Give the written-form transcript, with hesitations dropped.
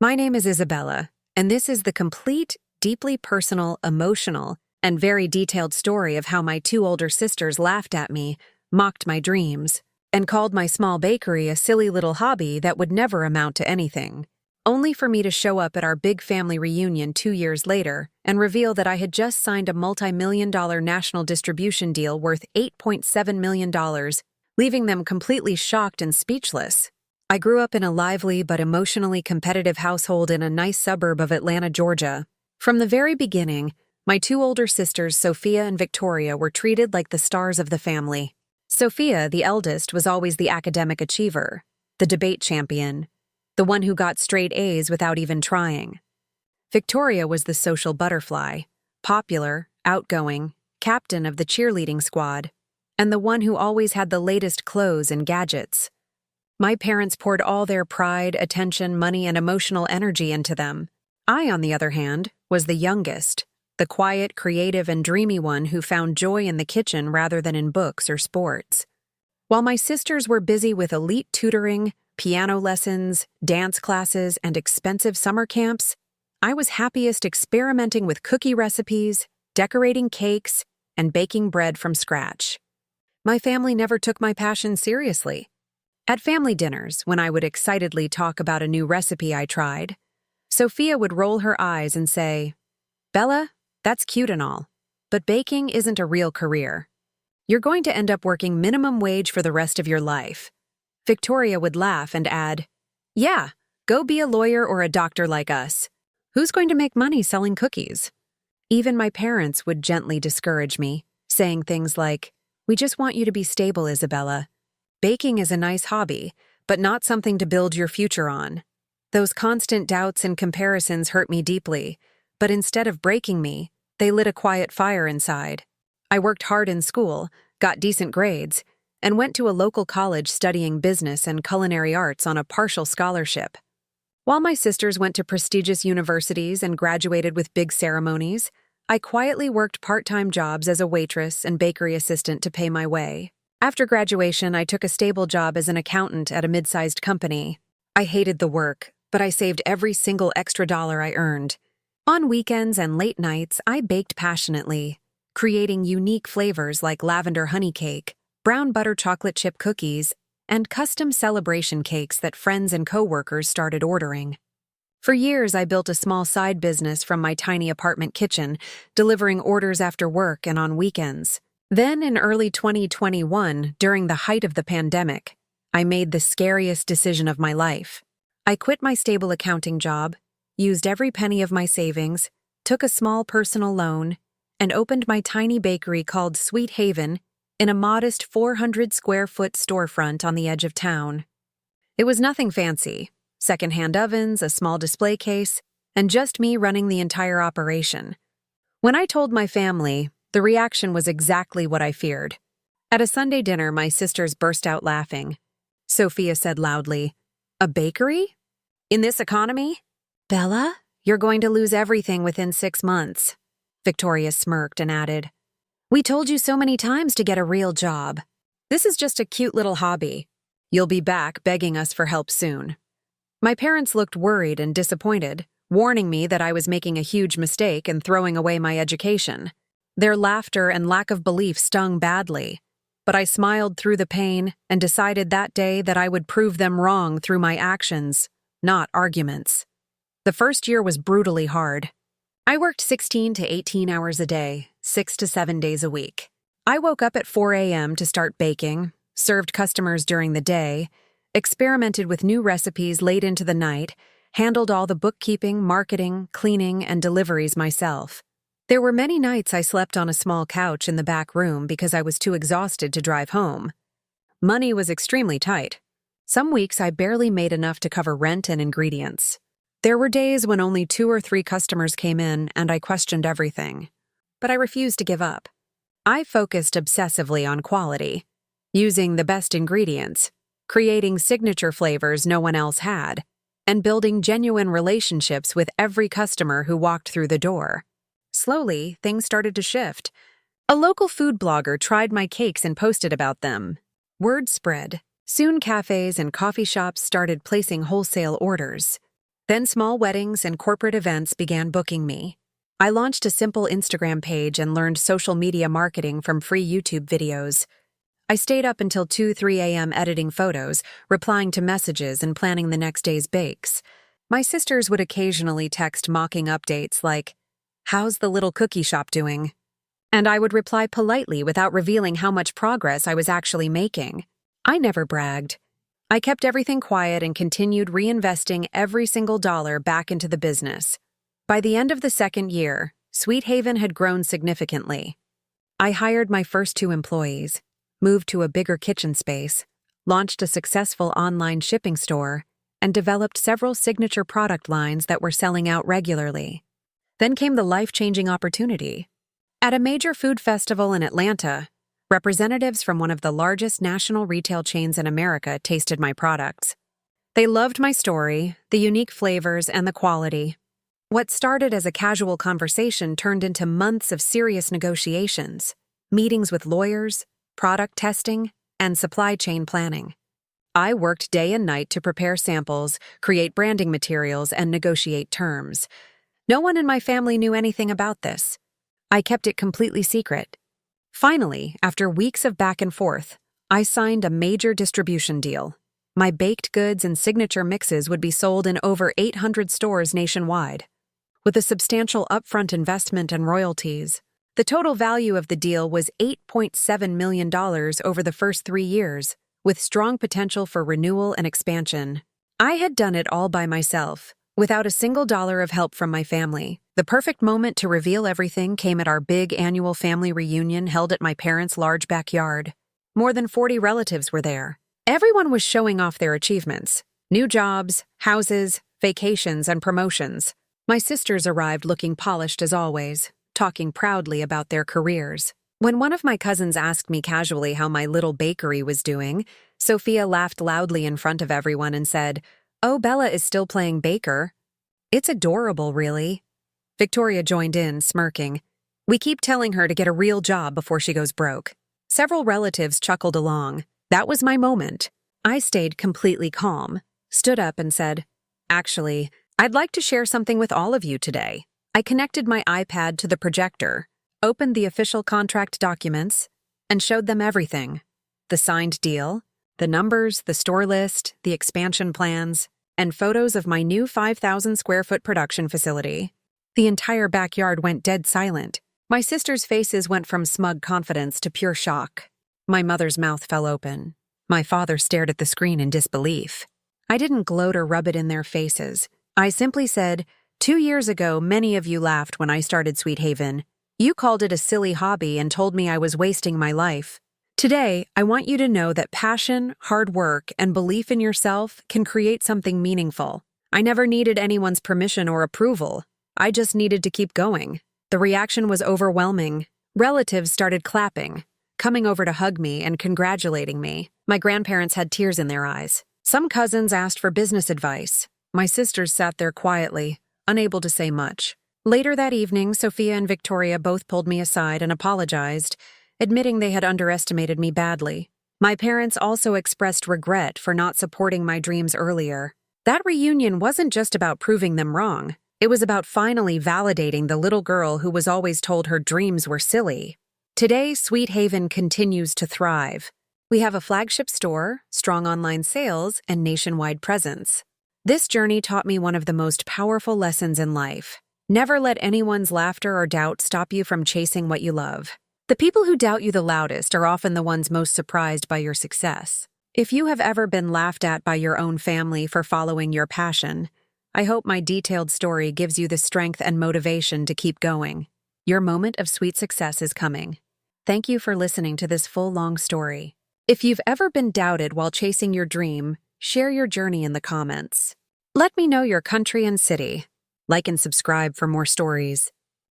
My name is Isabella, and this is the complete, deeply personal, emotional, and very detailed story of how my two older sisters laughed at me, mocked my dreams, and called my small bakery a silly little hobby that would never amount to anything, only for me to show up at our big family reunion 2 years later and reveal that I had just signed a multi-million-dollar national distribution deal worth $8.7 million, leaving them completely shocked and speechless. I grew up in a lively but emotionally competitive household in a nice suburb of Atlanta, Georgia. From the very beginning, my two older sisters, Sophia and Victoria, were treated like the stars of the family. Sophia, the eldest, was always the academic achiever, the debate champion, the one who got straight A's without even trying. Victoria was the social butterfly, popular, outgoing, captain of the cheerleading squad, and the one who always had the latest clothes and gadgets. My parents poured all their pride, attention, money, and emotional energy into them. I, on the other hand, was the youngest, the quiet, creative, and dreamy one who found joy in the kitchen rather than in books or sports. While my sisters were busy with elite tutoring, piano lessons, dance classes, and expensive summer camps, I was happiest experimenting with cookie recipes, decorating cakes, and baking bread from scratch. My family never took my passion seriously. At family dinners, when I would excitedly talk about a new recipe I tried, Sophia would roll her eyes and say, "Bella, that's cute and all, but baking isn't a real career. You're going to end up working minimum wage for the rest of your life." Victoria would laugh and add, "Yeah, go be a lawyer or a doctor like us. Who's going to make money selling cookies?" Even my parents would gently discourage me, saying things like, "We just want you to be stable, Isabella. Baking is a nice hobby, but not something to build your future on." Those constant doubts and comparisons hurt me deeply, but instead of breaking me, they lit a quiet fire inside. I worked hard in school, got decent grades, and went to a local college studying business and culinary arts on a partial scholarship. While my sisters went to prestigious universities and graduated with big ceremonies, I quietly worked part-time jobs as a waitress and bakery assistant to pay my way. After graduation, I took a stable job as an accountant at a mid-sized company. I hated the work, but I saved every single extra dollar I earned. On weekends and late nights, I baked passionately, creating unique flavors like lavender honey cake, brown butter chocolate chip cookies, and custom celebration cakes that friends and coworkers started ordering. For years, I built a small side business from my tiny apartment kitchen, delivering orders after work and on weekends. Then, in early 2021, during the height of the pandemic, I made the scariest decision of my life. I quit my stable accounting job, used every penny of my savings, took a small personal loan, and opened my tiny bakery called Sweet Haven in a modest 400-square-foot storefront on the edge of town. It was nothing fancy: second-hand ovens, a small display case, and just me running the entire operation. When I told my family, the reaction was exactly what I feared. At a Sunday dinner, my sisters burst out laughing. Sophia said loudly, "A bakery? In this economy? Bella, you're going to lose everything within 6 months." Victoria smirked and added, "We told you so many times to get a real job. This is just a cute little hobby. You'll be back begging us for help soon." My parents looked worried and disappointed, warning me that I was making a huge mistake and throwing away my education. Their laughter and lack of belief stung badly, but I smiled through the pain and decided that day that I would prove them wrong through my actions, not arguments. The first year was brutally hard. I worked 16 to 18 hours a day, 6 to 7 days a week. I woke up at 4 a.m. to start baking, served customers during the day, experimented with new recipes late into the night, handled all the bookkeeping, marketing, cleaning, and deliveries myself. There were many nights I slept on a small couch in the back room because I was too exhausted to drive home. Money was extremely tight. Some weeks I barely made enough to cover rent and ingredients. There were days when only 2 or 3 customers came in and I questioned everything. But I refused to give up. I focused obsessively on quality, using the best ingredients, creating signature flavors no one else had, and building genuine relationships with every customer who walked through the door. Slowly, things started to shift. A local food blogger tried my cakes and posted about them. Word spread. Soon cafes and coffee shops started placing wholesale orders. Then small weddings and corporate events began booking me. I launched a simple Instagram page and learned social media marketing from free YouTube videos. I stayed up until 2-3 a.m. editing photos, replying to messages, and planning the next day's bakes. My sisters would occasionally text mocking updates like, "How's the little cookie shop doing?" And I would reply politely without revealing how much progress I was actually making. I never bragged. I kept everything quiet and continued reinvesting every single dollar back into the business. By the end of the second year, Sweet Haven had grown significantly. I hired my first 2 employees, moved to a bigger kitchen space, launched a successful online shipping store, and developed several signature product lines that were selling out regularly. Then came the life-changing opportunity. At a major food festival in Atlanta, representatives from one of the largest national retail chains in America tasted my products. They loved my story, the unique flavors, and the quality. What started as a casual conversation turned into months of serious negotiations, meetings with lawyers, product testing, and supply chain planning. I worked day and night to prepare samples, create branding materials, and negotiate terms. No one in my family knew anything about this. I kept it completely secret. Finally, after weeks of back and forth, I signed a major distribution deal. My baked goods and signature mixes would be sold in over 800 stores nationwide. With a substantial upfront investment and royalties, the total value of the deal was $8.7 million over the first 3 years, with strong potential for renewal and expansion. I had done it all by myself, without a single dollar of help from my family. The perfect moment to reveal everything came at our big annual family reunion held at my parents' large backyard. More than 40 relatives were there. Everyone was showing off their achievements: new jobs, houses, vacations, and promotions. My sisters arrived looking polished as always, talking proudly about their careers. When one of my cousins asked me casually how my little bakery was doing, Sophia laughed loudly in front of everyone and said, "Oh, Bella is still playing baker. It's adorable, really." Victoria joined in, smirking. "We keep telling her to get a real job before she goes broke." Several relatives chuckled along. That was my moment. I stayed completely calm, stood up and said, "Actually, I'd like to share something with all of you today." I connected my iPad to the projector, opened the official contract documents, and showed them everything. The signed deal, the numbers, the store list, the expansion plans, and photos of my new 5,000-square-foot production facility. The entire backyard went dead silent. My sisters' faces went from smug confidence to pure shock. My mother's mouth fell open. My father stared at the screen in disbelief. I didn't gloat or rub it in their faces. I simply said, 2 years ago, many of you laughed when I started Sweet Haven. You called it a silly hobby and told me I was wasting my life. Today, I want you to know that passion, hard work, and belief in yourself can create something meaningful. I never needed anyone's permission or approval. I just needed to keep going. The reaction was overwhelming. Relatives started clapping, coming over to hug me and congratulating me. My grandparents had tears in their eyes. Some cousins asked for business advice. My sisters sat there quietly, unable to say much. Later that evening, Sophia and Victoria both pulled me aside and apologized, admitting they had underestimated me badly. My parents also expressed regret for not supporting my dreams earlier. That reunion wasn't just about proving them wrong. It was about finally validating the little girl who was always told her dreams were silly. Today, Sweet Haven continues to thrive. We have a flagship store, strong online sales, and nationwide presence. This journey taught me one of the most powerful lessons in life. Never let anyone's laughter or doubt stop you from chasing what you love. The people who doubt you the loudest are often the ones most surprised by your success. If you have ever been laughed at by your own family for following your passion, I hope my detailed story gives you the strength and motivation to keep going. Your moment of sweet success is coming. Thank you for listening to this full long story. If you've ever been doubted while chasing your dream, share your journey in the comments. Let me know your country and city. Like and subscribe for more stories.